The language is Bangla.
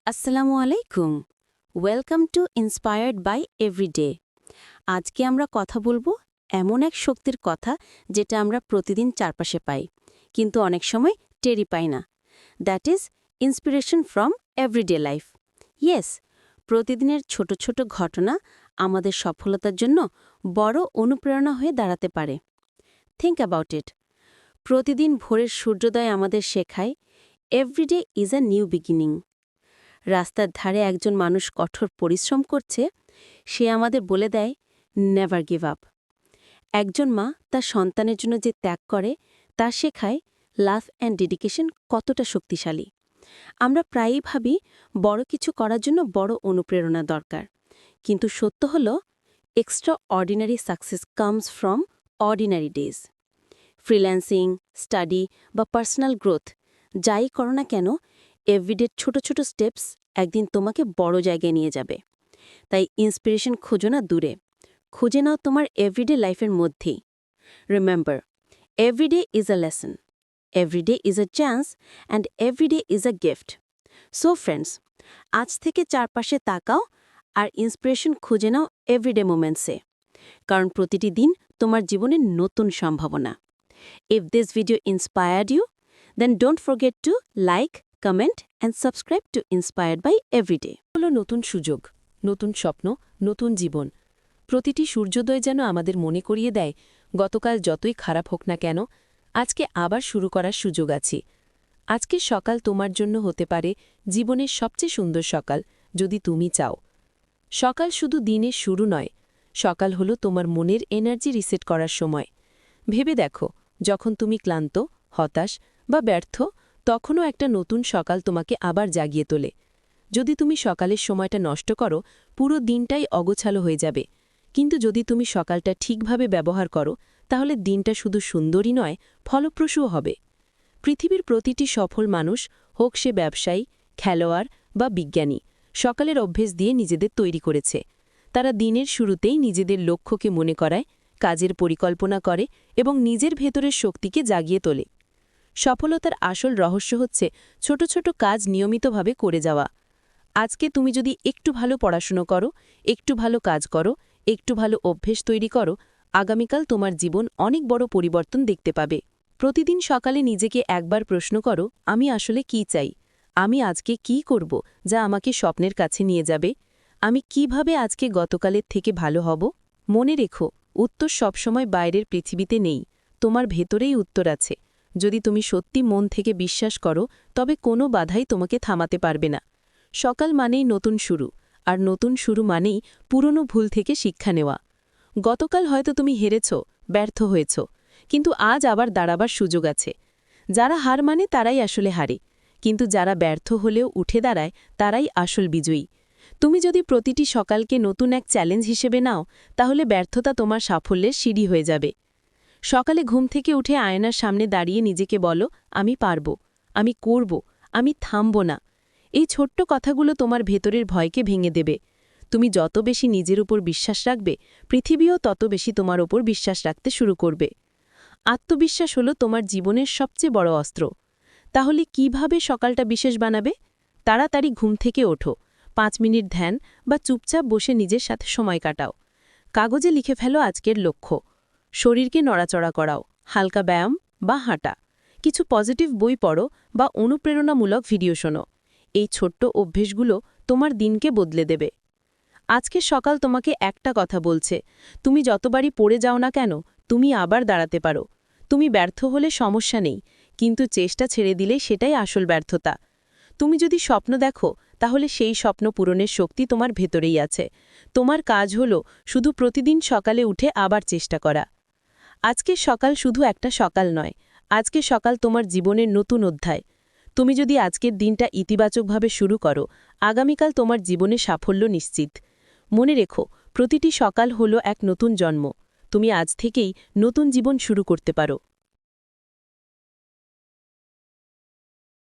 আসসালামু আলাইকুম। Welcome to inspired by everyday. আজকে আমরা কথা বলবো এমন এক শক্তির কথা যেটা আমরা প্রতিদিন চারপাশে পাই, কিন্তু অনেক সময় টেরি পাই না। That is inspiration from everyday life. Yes, প্রতিদিনের ছোট ছোট ঘটনা আমাদের সফলতার জন্য বড় অনুপ্রেরণা হয়ে দাঁড়াতে পারে। Think about it. প্রতিদিন ভোরের সূর্যোদয় আমাদের শেখায় everyday is a new beginning. রাস্তার ধারে একজন মানুষ কঠোর পরিশ্রম করছে, সে আমাদের বলে দেয় নেভার গিভ আপ। একজন মা তার সন্তানের জন্য যে ত্যাগ করে তা শেখায় লাভ অ্যান্ড ডেডিকেশন কতটা শক্তিশালী। আমরা প্রায়ই ভাবি বড় কিছু করার জন্য বড় অনুপ্রেরণা দরকার, কিন্তু সত্য হল extra ordinary success comes from ordinary days. Freelancing, study বা পার্সোনাল গ্রোথ যাই করো না কেন, এভরিডের ছোট ছোট স্টেপস একদিন তোমাকে বড় জায়গায় নিয়ে যাবে। তাই ইন্সপিরেশন খোঁজো না দূরে, খুঁজে নাও তোমার এভরিডে লাইফের মধ্যেই। Remember, everyday is a lesson, everyday is a chance, and everyday is a gift. So friends, আজ থেকে চারপাশে তাকাও আর ইন্সপিরেশন খুঁজে নাও এভরিডে মোমেন্টসে, কারণ প্রতিটি দিন তোমার জীবনের নতুন সম্ভাবনা। If this video inspired you, then don't forget to like, comment and subscribe to Inspired by Everyday. হলো নতুন সুযোগ, নতুন স্বপ্ন, নতুন জীবন। প্রতিটি সূর্যোদয় যেন আমাদের মনে করিয়ে দেয়, গতকাল যতই খারাপ হোক না কেন, আজকে আবার শুরু করার সুযোগ আছে। আজকের সকাল তোমার জন্য হতে পারে জীবনের সবচেয়ে সুন্দর সকাল, যদি তুমি চাও। সকাল শুধু দিনের শুরু নয়, সকাল হলো তোমার মনের এনার্জি রিসেট করার সময়। ভেবে দেখো, যখন তুমি ক্লান্ত, হতাশ বা ব্যর্থ, তখনও একটা নতুন সকাল তোমাকে আবার জাগিয়ে তোলে। যদি তুমি সকালের সময়টা নষ্ট করো, পুরো দিনটাই অগোছালো হয়ে যাবে। কিন্তু যদি তুমি সকালটা ঠিকভাবে ব্যবহার করো, তাহলে দিনটা শুধু সুন্দরই নয়, ফলপ্রসূও হবে। পৃথিবীর প্রতিটি সফল মানুষ, হোক সে ব্যবসায়ী, খেলোয়াড় বা বিজ্ঞানী, সকালের অভ্যেস দিয়ে নিজেদের তৈরি করেছে। তারা দিনের শুরুতেই নিজেদের লক্ষ্যকে মনে করায়, কাজের পরিকল্পনা করে এবং নিজের ভেতরের শক্তিকে জাগিয়ে তোলে। সফলতার আসল রহস্য হচ্ছে ছোট ছোট কাজ নিয়মিতভাবে করে যাওয়া। আজকে তুমি যদি একটু ভালো পড়াশুনো করো, একটু ভালো কাজ করো, একটু ভালো অভ্যেস তৈরি করো, আগামীকাল তোমার জীবন অনেক বড় পরিবর্তন দেখতে পাবে। প্রতিদিন সকালে নিজেকে একবার প্রশ্ন করো, আমি আসলে কি চাই? আমি আজকে কি করব যা আমাকে স্বপ্নের কাছে নিয়ে যাবে? আমি কিভাবে আজকে গতকালের থেকে ভালো হব? মনে রেখো, উত্তর সবসময় বাইরের পৃথিবীতে নেই, তোমার ভেতরেই উত্তর আছে। যদি তুমি সত্যি মন থেকে বিশ্বাস করো, তবে কোনো বাধাই তোমাকে থামাতে পারবে না। সকাল মানেই নতুন শুরু, আর নতুন শুরু মানেই পুরনো ভুল থেকে শিক্ষা নেওয়া। গতকাল হয়তো তুমি হেরেছ, ব্যর্থ হয়েছ, কিন্তু আজ আবার দাঁড়াবার সুযোগ আছে। যারা হার মানে তারাই আসলে হারে, কিন্তু যারা ব্যর্থ হলেও উঠে দাঁড়ায় তারাই আসল বিজয়ী। তুমি যদি প্রতিটি সকালকে নতুন এক চ্যালেঞ্জ হিসেবে নাও, তাহলে ব্যর্থতা তোমার সাফল্যের সিঁড়ি হয়ে যাবে। সকালে ঘুম থেকে উঠে আয়নার সামনে দাঁড়িয়ে নিজেকে বলো, আমি পারব, আমি করব, আমি থামব না। এই ছোট্ট কথাগুলো তোমার ভেতরের ভয়কে ভেঙে দেবে। তুমি যত বেশি নিজের উপর বিশ্বাস রাখবে, পৃথিবীও তত বেশি তোমার ওপর বিশ্বাস রাখতে শুরু করবে। আত্মবিশ্বাস হলো তোমার জীবনের সবচেয়ে বড় অস্ত্র। তাহলে কিভাবে সকালটা বিশেষ বানাবে? তাড়াতাড়ি ঘুম থেকে ওঠো, 5 মিনিট ধ্যান বা চুপচাপ বসে নিজের সাথে সময় কাটাও। কাগজে লিখে ফেলো আজকের লক্ষ্য। শরীরকে নড়াচড়া করাও, হালকা ব্যায়াম বা হাঁটা। কিছু পজিটিভ বই পড়ো বা অনুপ্রেরণামূলক ভিডিও শোনো। এই ছোট্ট অভ্যেসগুলো তোমার দিনকে বদলে দেবে। আজকের সকাল তোমাকে একটা কথা বলছে, তুমি যতবারই পড়ে যাও না কেন, তুমি আবার দাঁড়াতে পারো। তুমি ব্যর্থ হলে সমস্যা নেই, কিন্তু চেষ্টা ছেড়ে দিলে সেটাই আসল ব্যর্থতা। তুমি যদি স্বপ্ন দেখো, তাহলে সেই স্বপ্ন পূরণের শক্তি তোমার ভেতরেই আছে। তোমার কাজ হলো শুধু প্রতিদিন সকালে উঠে আবার চেষ্টা করা। আজকের সকাল শুধু একটা সকাল নয়, আজকের সকাল তোমার জীবনের নতুন অধ্যায়। তুমি যদি আজকের দিনটা ইতিবাচকভাবে শুরু করো, আগামীকাল তোমার জীবনে সাফল্য নিশ্চিত। মনে রেখো, প্রতিটি সকাল হলো এক নতুন জন্ম। তুমি আজ থেকেই নতুন জীবন শুরু করতে পারো।